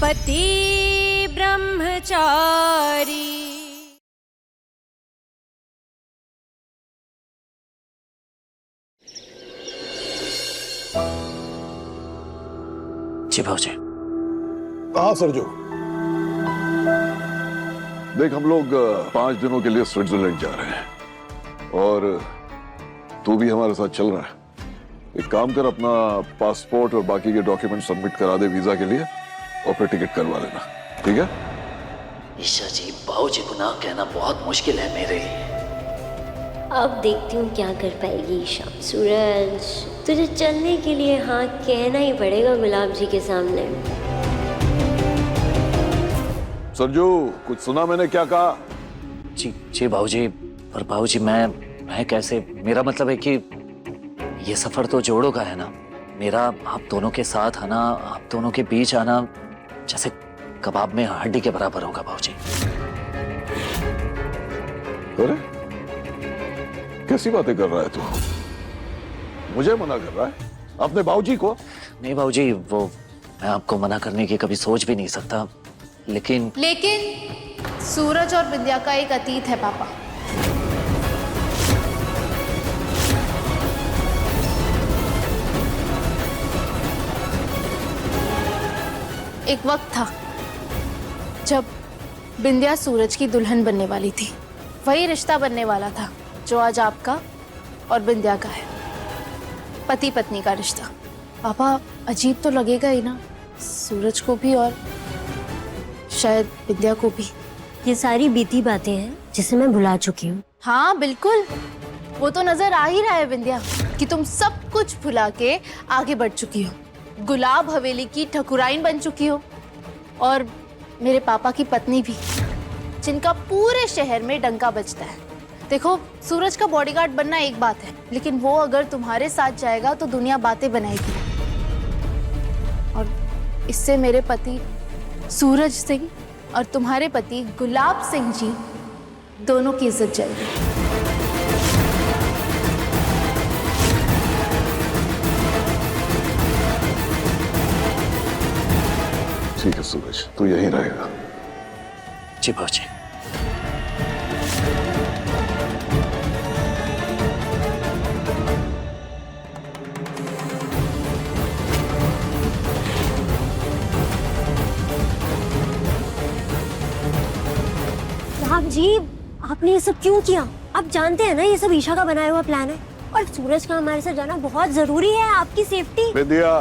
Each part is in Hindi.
पति ब्रह्मचारी। जी भाऊजी। हाँ सरजू, देख हम लोग 5 दिनों के लिए स्विट्जरलैंड जा रहे हैं और तू भी हमारे साथ चल रहा है। एक काम कर, अपना पासपोर्ट और बाकी के डॉक्यूमेंट सबमिट करा दे वीजा के लिए और फिर टिकट करवा लेना, ठीक है? ईशा जी, भाऊजी को ना कहना बहुत मुश्किल है मेरे लिए। अब देखती हूँ क्या कर पाएगी ईशा। सूरज, तुझे चलने के लिए हाँ कहना ही पड़ेगा गुलाब जी के सामने। सरजू, कुछ सुना मैंने क्या कहा? जी जी भाऊजी, पर भाऊजी मैं कैसे, मेरा मतलब है कि ये सफर तो जोड़ों का है ना। मेरा आप दोनों के साथ आना, आप दोनों के बीच आना जैसे कबाब में हड्डी के बराबर होगा भाऊजी। अरे कैसी बातें कर रहा है तू? मुझे मना कर रहा है? अपने बाबूजी को? नहीं भाऊजी, वो मैं आपको मना करने की कभी सोच भी नहीं सकता, लेकिन सूरज और विद्या का एक अतीत है पापा। एक वक्त था जब विद्या सूरज की दुल्हन बनने वाली थी। वही रिश्ता बनने वाला था जो आज आपका और विद्या का है, पति पत्नी का रिश्ता। पापा, अजीब तो लगेगा ही ना सूरज को भी और शायद विद्या को भी। ये सारी बीती बातें हैं जिसे मैं भुला चुकी हूँ। हाँ बिल्कुल, वो तो नजर आ ही रहा है विद्या कि तुम सब कुछ भुला के आगे बढ़ चुकी हो। गुलाब हवेली की ठकुराइन बन चुकी हो और मेरे पापा की पत्नी भी, जिनका पूरे शहर में डंका बजता है। देखो, सूरज का बॉडीगार्ड बनना एक बात है, लेकिन वो अगर तुम्हारे साथ जाएगा तो दुनिया बातें बनाएगी और इससे मेरे पति सूरज सिंह और तुम्हारे पति गुलाब सिंह जी दोनों की इज्जत जाएगी। ठीक है सूरज, तू यहीं रहेगा। जी भाऊजी। साहब जी, आपने ये सब क्यों किया? आप जानते हैं ना ये सब ईशा का बनाया हुआ प्लान है और सूरज का हमारे साथ जाना बहुत जरूरी है, आपकी सेफ्टी। विद्या,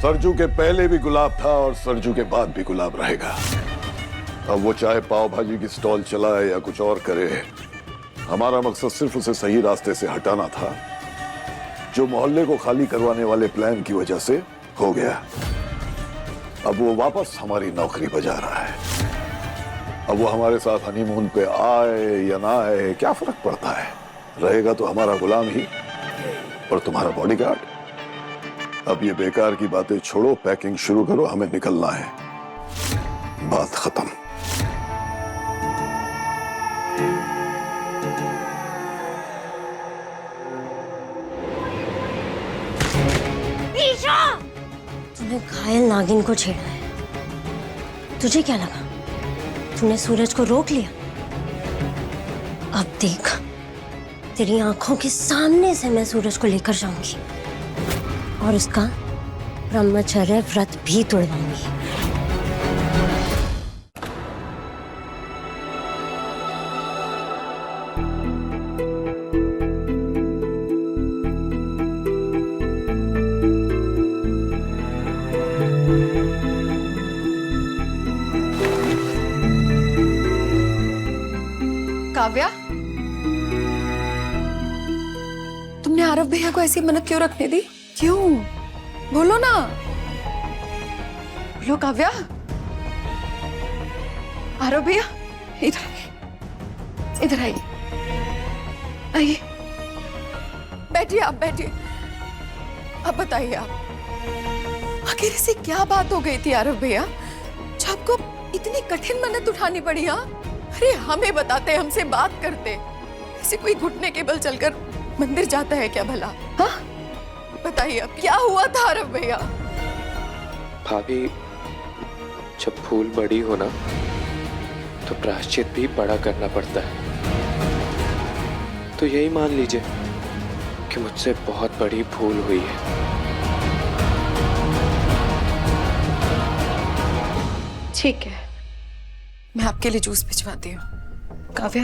सरजू के पहले भी गुलाब था और सरजू के बाद भी गुलाब रहेगा। अब वो चाहे पाव भाजी की स्टॉल चलाए या कुछ और करे, हमारा मकसद सिर्फ उसे सही रास्ते से हटाना था जो मोहल्ले को खाली करवाने वाले प्लान की वजह से हो गया। अब वो वापस हमारी नौकरी बजा रहा है। अब वो हमारे साथ हनीमून पे आए या ना आए क्या फर्क पड़ता है, रहेगा तो हमारा गुलाम ही और तुम्हारा बॉडीगार्ड। अब ये बेकार की बातें छोड़ो, पैकिंग शुरू करो, हमें निकलना है। बात खत्म। ईशा! तूने घायल नागिन को छेड़ा है। तुझे क्या लगा तूने सूरज को रोक लिया? अब देख, तेरी आंखों के सामने से मैं सूरज को लेकर जाऊंगी और उसका ब्रह्मचर्य व्रत भी तोड़वाऊंगी। काव्या, तुमने आरव भैया को ऐसी मन्नत क्यों रखने दी? क्यों? बोलो ना, बोलो काव्या। आरव भैया, इधर आइए, इधर आइए, आइए, बैठिए, आप बैठिए। अब बताइए आप, आखिर ऐसी क्या बात हो गई थी आरव भैया जो आपको इतनी कठिन मन्नत उठानी पड़ी? हाँ, अरे हमें बताते, हमसे बात करते। ऐसे कोई घुटने के बल चलकर मंदिर जाता है क्या भला? हाँ बताइए अब क्या हुआ था आरव भैया? भाभी, जब भूल बड़ी हो ना तो प्रायश्चित भी बड़ा करना पड़ता है। तो यही मान लीजिए कि मुझसे बहुत बड़ी भूल हुई है। ठीक है, मैं आपके लिए जूस भिजवाती हूँ। काव्या,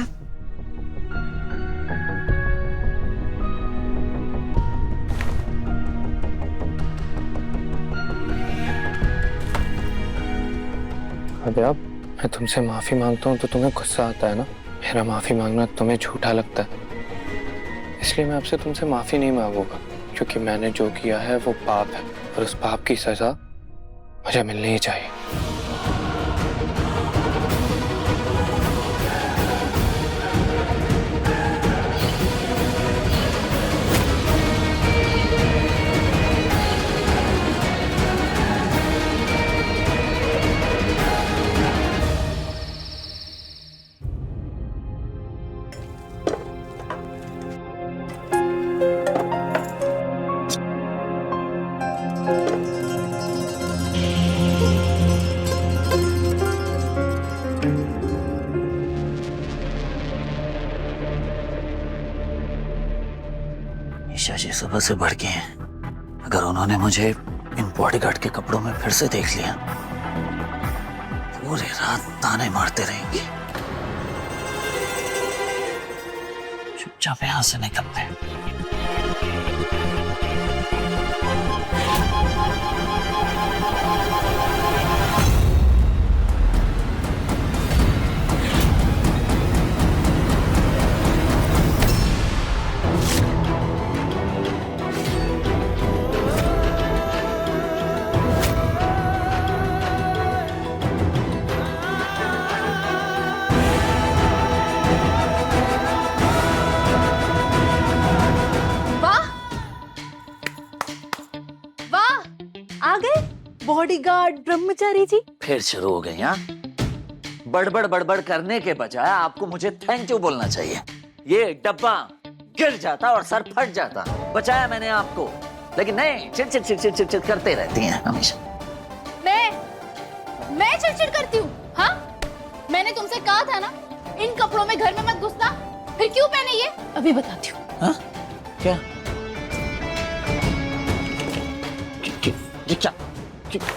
अबे अब मैं तुमसे माफी मांगता हूँ तो तुम्हें गुस्सा आता है ना। मेरा माफी मांगना तुम्हें झूठा लगता है, इसलिए मैं आपसे तुमसे माफी नहीं मांगूंगा, क्योंकि मैंने जो किया है वो पाप है और उस पाप की सजा मुझे मिलनी ही चाहिए। ईशा जी सुबह से भड़के हैं। अगर उन्होंने मुझे इन बॉडीगार्ड के कपड़ों में फिर से देख लिया, पूरी रात ताने मारते रहेंगे। चुपचाप यहां से निकलते हैं। आ गए बॉडीगार्ड ब्रह्मचारी जी। फिर शुरू हो गई। हाँ, बड़बड़ बड़बड़ करने के बजाय आपको मुझे थैंक यू बोलना चाहिए। ये डब्बा गिर जाता और सर फट जाता। बचाया मैंने आपको, लेकिन नहीं, चिड़चिड़ चिड़चिड़ चिड़चिड़ करते रहती हैं हमेशा। मैं चिड़चिड़ करती हूँ? हाँ, मैंने तुमसे कहा था ना इन कपड़ों में घर में मत घुसना, फिर क्यों पहने ये? अभी बताती हूँ। हाँ? क्या?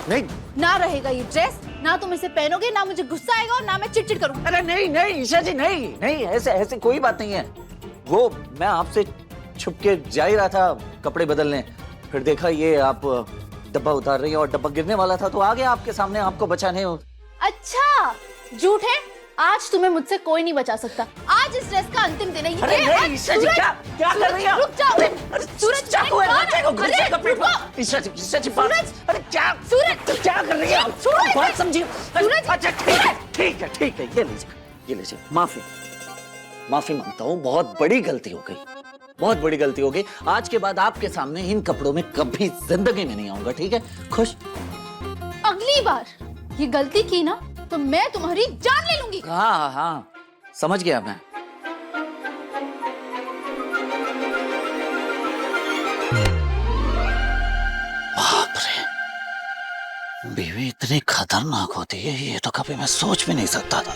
नहीं ना रहेगा ये ड्रेस, ना तुम इसे पहनोगे, ना मुझे गुस्सा आएगा और ना मैं चिड़चिड़ करूँ। अरे नहीं नहीं ईशा जी, नहीं नहीं, ऐसे ऐसे कोई बात नहीं है। वो मैं आपसे छुप के जा ही रहा था कपड़े बदलने, फिर देखा ये आप डब्बा उतार रही हैं और डब्बा गिरने वाला था तो आ गया आपके सामने आपको बचाने। अच्छा, झूठ है। आज तुम्हें मुझसे कोई नहीं बचा सकता। आज इस ड्रेस का अंतिम दिन है। अरे नहीं ईशा जी, क्या क्या कर रही हैं आप? रुक जाओ। अरे सूरज, चाकू है, बच्चे को ईशा जी बात। अरे क्या सूरज, क्या कर रही हैं आप? बात समझिए। अच्छा ठीक है, ये लीजिए, माफी मांगता हूँ। बहुत बड़ी गलती हो गई। आज के बाद आपके सामने इन कपड़ों में कभी जिंदगी में नहीं आऊंगा, ठीक है? खुश? अगली बार ये गलती की ना तो मैं तुम्हारी जान ले लूंगी। हाँ, समझ गया मैं। बाप रे, बीवी इतनी खतरनाक होती है, ये तो कभी मैं सोच भी नहीं सकता था।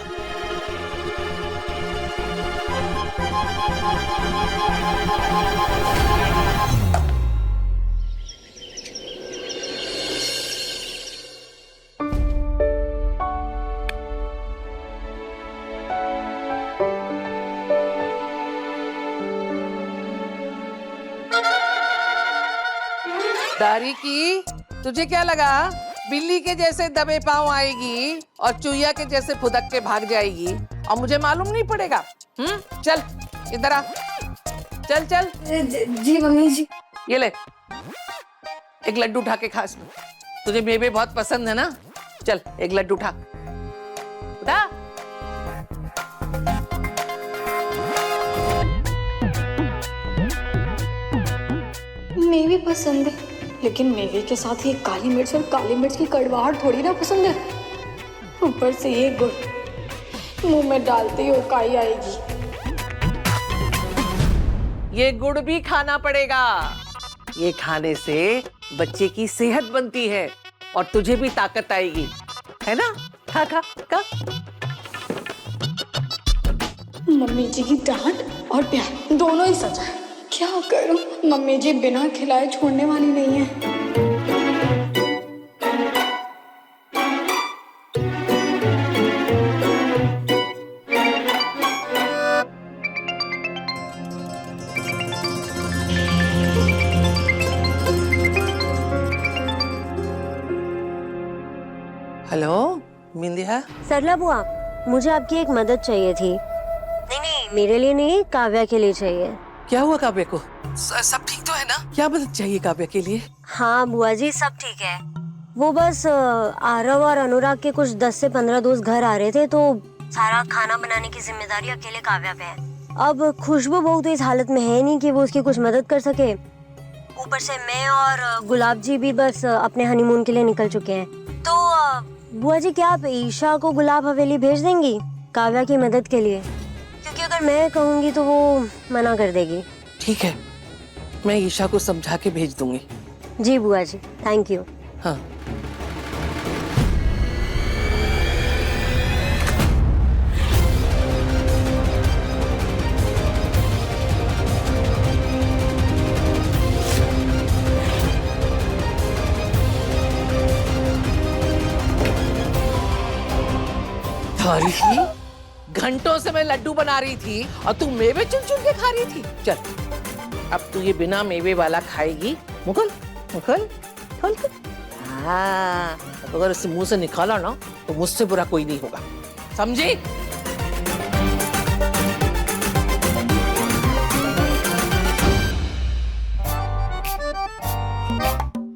दारी की, तुझे क्या लगा बिल्ली के जैसे दबे पांव आएगी और चूहिया के जैसे फुदक के भाग जाएगी और मुझे मालूम नहीं पड़ेगा? चल इधर आ, चल। जी मम्मी जी। ये ले, एक लड्डू उठा के खा इसमें। तुझे मेवे बहुत पसंद है ना? चल एक लड्डू उठा। मेवे पसंद है, लेकिन मेवे के साथ ये काली मिर्च और काली मिर्च की कड़वाहट थोड़ी ना पसंद है। ऊपर से ये गुड़ मुंह में डालते ही उकाई आएगी। ये गुड़ भी खाना पड़ेगा। ये खाने से बच्चे की सेहत बनती है, और तुझे भी ताकत आएगी, है ना? खा खा खा। मम्मी जी की डांट और प्यार दोनों ही सजा है। क्या करूं? मम्मी जी बिना खिलाए छोड़ने वाली नहीं है। हेलो बिंदिया। सरला बुआ, मुझे आपकी एक मदद चाहिए थी। नहीं, मेरे लिए नहीं, काव्या के लिए चाहिए। क्या हुआ काव्या को? सब ठीक तो है ना? क्या मदद चाहिए काव्या के लिए? हाँ बुआ जी, सब ठीक है। वो बस आरव और अनुराग के कुछ 10 से 15 दोस्त घर आ रहे थे, तो सारा खाना बनाने की जिम्मेदारी अकेले काव्या पे है। अब खुशबू बहू तो इस हालत में है नहीं कि वो उसकी कुछ मदद कर सके। ऊपर से मैं और गुलाब जी भी बस अपने हनीमून के लिए निकल चुके हैं। तो बुआ जी, क्या आप ईशा को गुलाब हवेली भेज देंगी काव्या की मदद के लिए? क्योंकि अगर मैं कहूँगी तो वो मना कर देगी। ठीक है, मैं ईशा को समझा के भेज दूंगी। जी बुआ जी, थैंक यू। हाँ। थारी थी, घंटों से मैं लड्डू बना रही थी और तू मेवे चुन चुन के खा रही थी। चल, अब तू ये बिना मेवे वाला खाएगी। मुकुल मुकुल खोल कर। हाँ, अगर इसे मुंह से निकाला ना तो मुझसे बुरा कोई नहीं होगा, समझी?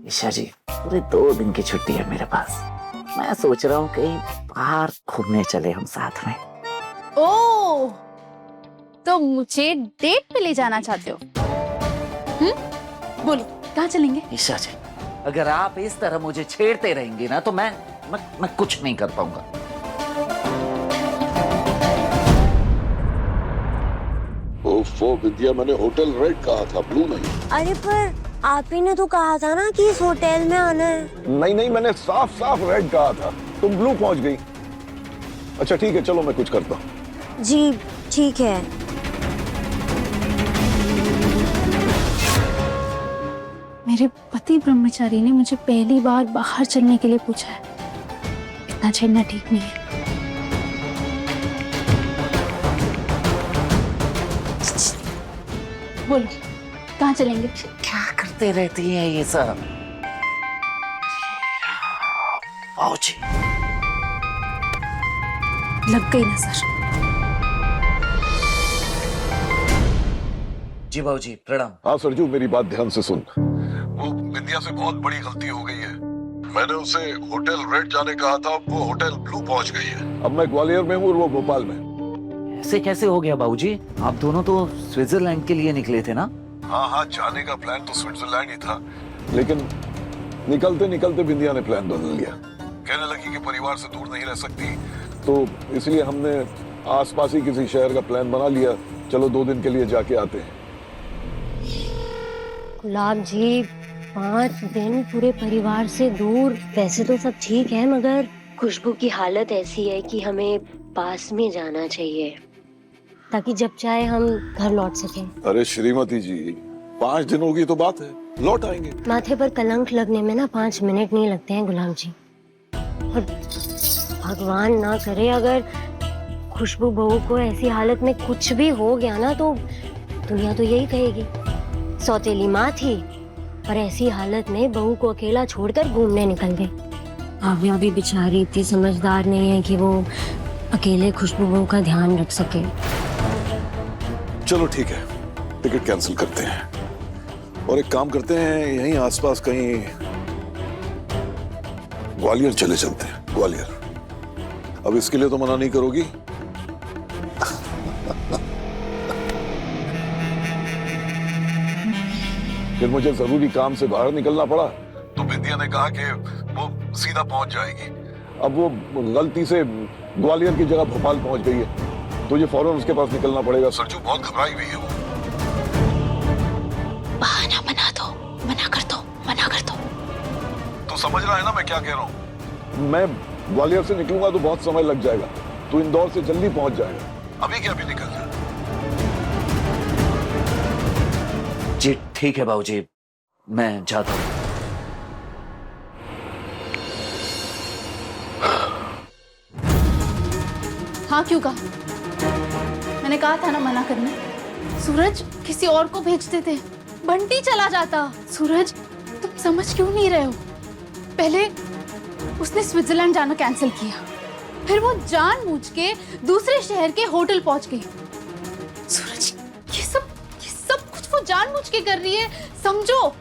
ईशा जी, पूरे 2 दिन की छुट्टी है मेरे पास। मैं सोच रहा हूँ कहीं बाहर घूमने चले हम साथ में। ओह, तो मुझे डेट पे ले जाना चाहते हो? बोलो, कहाँ चलेंगे? ईशा जी, अगर आप इस तरह मुझे छेड़ते रहेंगे ना तो मैं कुछ नहीं कर पाऊंगा। ओफो विद्या, मैंने होटल रेड कहा था, ब्लू नहीं। अरे पर आप ही ने तो कहा था ना कि इस होटल में आना है। नहीं, मैंने साफ साफ रेड कहा था, तुम ब्लू पहुंच गई। अच्छा ठीक है, चलो मैं कुछ करता हूँ। जी ठीक है। मेरे पति ब्रह्मचारी ने मुझे पहली बार बाहर चलने के लिए पूछा है। इतना छेड़ना ठीक नहीं है। बोलो, कहाँ चलेंगे? क्या करते रहती हैं ये सब? आओ जी। लग गई नजर। जी बाबू जी, प्रणाम। हाँ सरजू, मेरी बात ध्यान से सुन। वो विद्या से बहुत बड़ी गलती हो गई है। मैंने उसे होटल रेड जाने कहा था, वो होटल ब्लू पहुंच गई है। अब मैं ग्वालियर में हूँ और वो भोपाल में। ऐसे कैसे हो गया बाबूजी? आप दोनों तो स्विट्जरलैंड के लिए निकले थे ना? हाँ, जाने का प्लान तो स्विट्जरलैंड ही था, लेकिन निकलते निकलते बिंदिया ने प्लान बदल लिया। कहने लगी कि परिवार से दूर नहीं रह सकती, तो इसलिए हमने आसपास ही किसी शहर का प्लान बना लिया। चलो 2 दिन के लिए जाके आते हैं। गुलाब जी, 5 दिन पूरे परिवार से दूर, वैसे तो सब ठीक है, मगर खुशबू की हालत ऐसी है कि हमें पास में जाना चाहिए ताकि जब चाहे हम घर लौट सकें। अरे श्रीमती जी, 5 दिनों की तो बात है, लौट आएंगे। माथे पर कलंक लगने में ना 5 मिनट नहीं लगते हैं गुलाम जी। और भगवान ना करे अगर खुशबू बहू को ऐसी हालत में कुछ भी हो गया ना, तो दुनिया तो यही कहेगी सौतेली माँ थी और ऐसी हालत में बहू को अकेला छोड़कर घूमने निकल गई। काव्या भी बेचारी इतनी समझदार नहीं है कि वो अकेले खुशबू बहू का ध्यान रख सके। चलो ठीक है, टिकट कैंसिल करते हैं और एक काम करते हैं, यहीं आसपास कहीं ग्वालियर चले चलते हैं। ग्वालियर। अब इसके लिए तो मना नहीं करोगी? फिर मुझे जरूरी काम से बाहर निकलना पड़ा तो बिंदिया ने कहा कि वो सीधा पहुंच जाएगी। अब वो गलती से ग्वालियर की जगह भोपाल पहुंच गई है, तो ये फौरन उसके पास निकलना पड़ेगा। सरजू बहुत घबराई हुई है वो। बहाना बना दो, मना कर दो, मना कर दो। तो तू समझ रहा है ना मैं क्या कह रहा हूँ? मैं ग्वालियर से निकलूंगा तो बहुत समय लग जाएगा, तू इंदौर से जल्दी पहुंच जाएगा। अभी के अभी निकल जा। जी ठीक है बाबूजी, मैं जाता हूँ। हाँ क्यों कहा? मैंने कहा था ना मना करने। सूरज किसी और को भेज देते, बंटी चला जाता। सूरज तुम समझ क्यों नहीं रहे हो? पहले उसने स्विट्जरलैंड जाना कैंसिल किया, फिर वो जानबूझ के दूसरे शहर के होटल पहुंच गई। सूरज ये सब कुछ वो जानबूझ के कर रही है, समझो।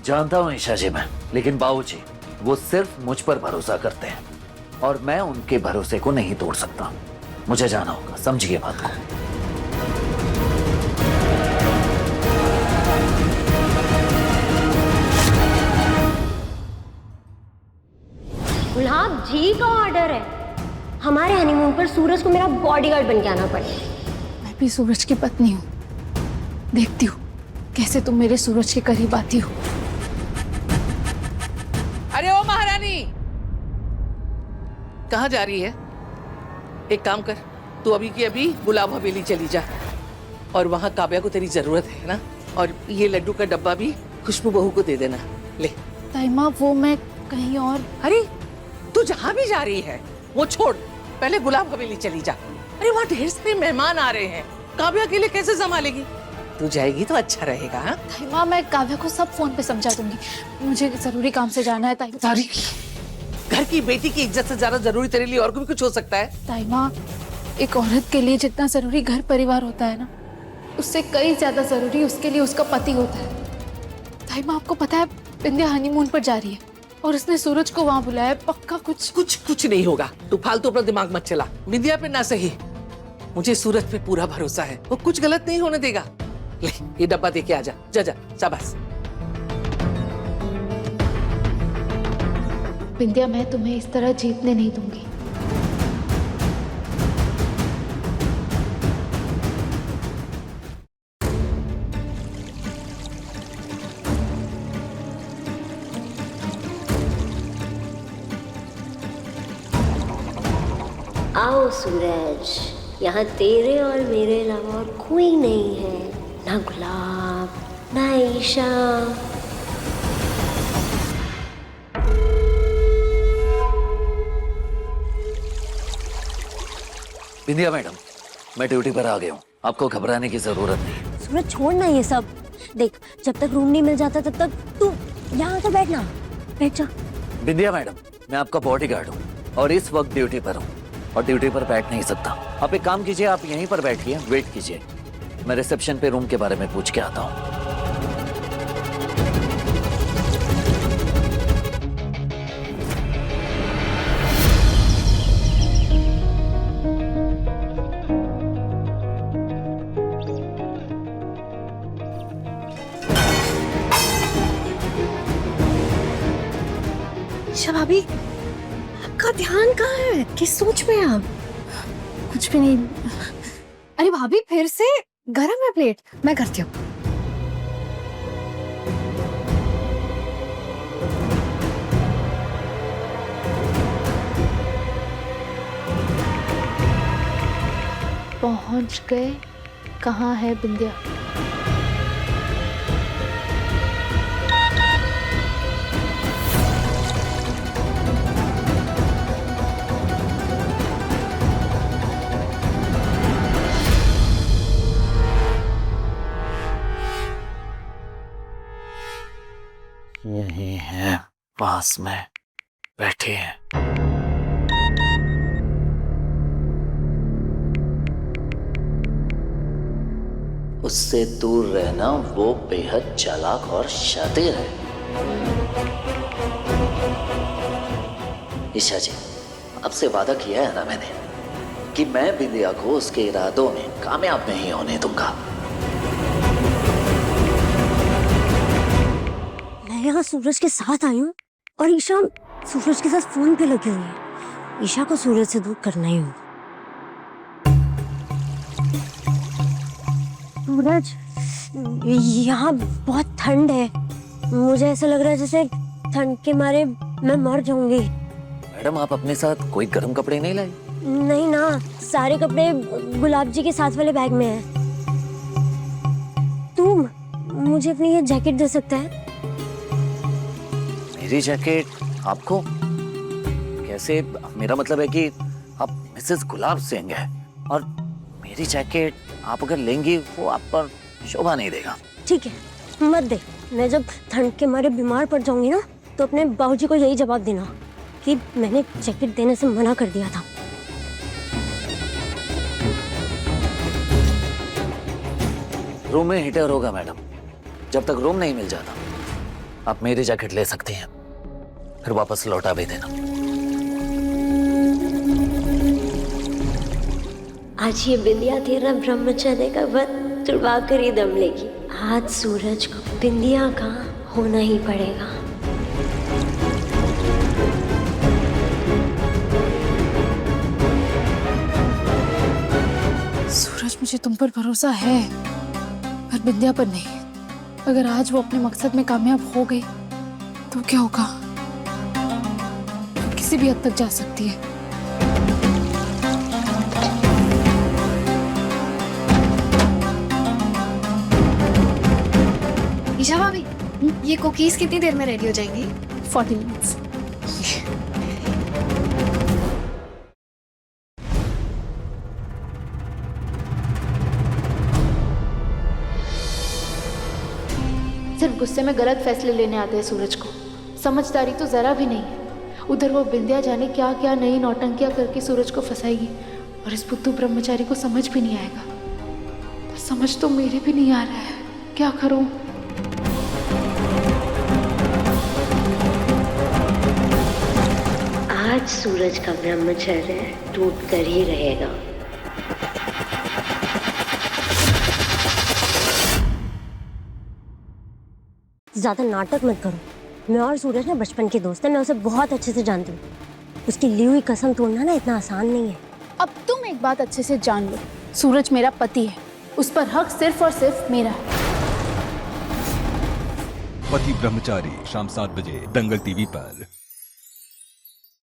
जानता हूँ ईशा जी मैं, लेकिन बाबूजी वो सिर्फ मुझ पर भरोसा करते हैं और मैं उनके भरोसे को नहीं तोड़ सकता। मुझे जाना होगा, समझिए बात को। गुलाब जी का ऑर्डर है, हमारे हनीमून पर सूरज को मेरा बॉडीगार्ड बन के आना पड़ेगा। मैं भी सूरज की पत्नी हूँ, देखती हूँ कैसे तुम मेरे सूरज के करीब आती हो। अरे ओ महारानी, कहाँ जा रही है? एक काम कर, तू अभी की अभी गुलाब हवेली चली जा और वहां काव्या को तेरी जरूरत है ना, और ये लड्डू का डब्बा भी खुशबू बहू को दे देना। ले। ताईमा वो मैं कहीं और। अरे तू जहाँ भी जा रही है वो छोड़, पहले गुलाब हवेली चली जा। अरे वहाँ ढेर सारे मेहमान आ रहे हैं, काव्या के लिए कैसे संभालेगी? तू जाएगी तो अच्छा रहेगा। हाँ ताईमा मैं काव्या को सब फोन पे समझा दूंगी, मुझे जरूरी काम से जाना है। ताईमा घर की बेटी की इज्जत से ज्यादा जरूरी तेरे लिए और भी कुछ हो सकता है? ताईमा एक औरत के लिए जितना जरूरी घर परिवार होता है ना, उससे कई ज्यादा जरूरी उसके लिए उसका पति होता है। ताईमा आपको पता है बिंदिया हनीमून पर जा रही है और उसने सूरज को वहां बुलाया है। पक्का कुछ नहीं होगा, तू फालतू अपना दिमाग मत चला। बिंदिया पे ना सही, मुझे सूरज पे पूरा भरोसा है, वो कुछ गलत नहीं होने देगा। ले ये डब्बा दे के आ जा, जा जा, शाबाश। बिंदिया मैं तुम्हें इस तरह जीतने नहीं दूंगी। आओ सूरज, यहाँ तेरे और मेरे अलावा और कोई नहीं है, ना गुलाब ना ईशा। बिंदिया मैडम, मैं ड्यूटी पर आ गया हूँ, आपको घबराने की जरूरत नहीं। सूरज छोड़ना ये सब, देख जब तक रूम नहीं मिल जाता तब तक तू यहाँ तो बैठना, बैठ जा। बिंदिया मैडम, मैं आपका बॉडीगार्ड हूँ और इस वक्त ड्यूटी पर हूँ और ड्यूटी पर बैठ नहीं सकता। आप एक काम कीजिए, आप यहीं पर बैठिए, वेट कीजिए, मैं रिसेप्शन पे रूम के बारे में पूछ के आता हूँ। भाभी आपका ध्यान कहाँ है? किस सोच में आप? कुछ भी नहीं। अरे भाभी फिर से गरम है प्लेट, मैं करती हूँ। पहुंच गए, कहाँ है बिंदिया? यही है, पास में बैठे हैं। उससे दूर रहना, वो बेहद चालाक और शातिर है। ईशा जी, आपसे वादा किया है ना मैंने कि मैं बिंदिया को उसके इरादों में कामयाब नहीं होने दूंगा। यहाँ सूरज के साथ आई हूँ और ईशा सूरज के साथ फोन पे लगी हुई है। ईशा को सूरज से दूर करना ही होगा। सूरज, यहाँ बहुत ठंड है, मुझे ऐसा लग रहा है जैसे ठंड के मारे मैं मर जाऊंगी। मैडम आप अपने साथ कोई गर्म कपड़े नहीं लाए? नहीं ना, सारे कपड़े गुलाब जी के साथ वाले बैग में हैं। तू मुझे अपनी ये जैकेट दे सकता है? मेरी जैकेट आपको? कैसे? मेरा मतलब है कि आप मिसेस गुलाब सिंह हैं और मेरी जैकेट आप अगर लेंगी वो आप पर शोभा नहीं देगा। ठीक है, मत दे। मैं जब ठंड के मारे बीमार पड़ जाऊंगी ना तो अपने बाबूजी को यही जवाब देना कि मैंने जैकेट देने से मना कर दिया था। रूम में हीटर होगा मैडम, जब तक रूम नहीं मिल जाता आप मेरी जैकेट ले सकती हैं, फिर वापस लौटा भी देना। आज ये बिंदिया तेरा ब्रह्मचर्य का व्रत तुड़वा कर ही दम लेगी। आज सूरज को बिंदिया का होना ही पड़ेगा। सूरज, मुझे तुम पर भरोसा है पर बिंदिया पर नहीं। अगर आज वो अपने मकसद में कामयाब हो गई तो क्या होगा? वो किसी भी हद तक जा सकती है। ईशा भाभी, ये कुकीज कितनी देर में रेडी हो जाएंगी? 40 मिनट्स। सिर्फ गुस्से में गलत फैसले लेने आते हैं सूरज को, समझदारी तो जरा भी नहीं है। उधर वो बिंदिया जाने क्या क्या नई नौटंकियां करके सूरज को फंसाएगी और इस बुद्धू ब्रह्मचारी को समझ भी नहीं आएगा। पर समझ तो मेरे भी नहीं आ रहा है, क्या करूं? आज सूरज का ब्रह्मचर्य टूट कर ही रहेगा। ज्यादा नाटक मत करो। मैं और सूरज ना बचपन के दोस्त हैं, मैं उसे बहुत अच्छे से जानती हूँ। उसकी ली हुई कसम तोड़ना ना इतना आसान नहीं है। अब तुम एक बात अच्छे से जान लो, सूरज मेरा पति है, उस पर हक सिर्फ और सिर्फ मेरा है। पति ब्रह्मचारी शाम 7 बजे दंगल टीवी पर।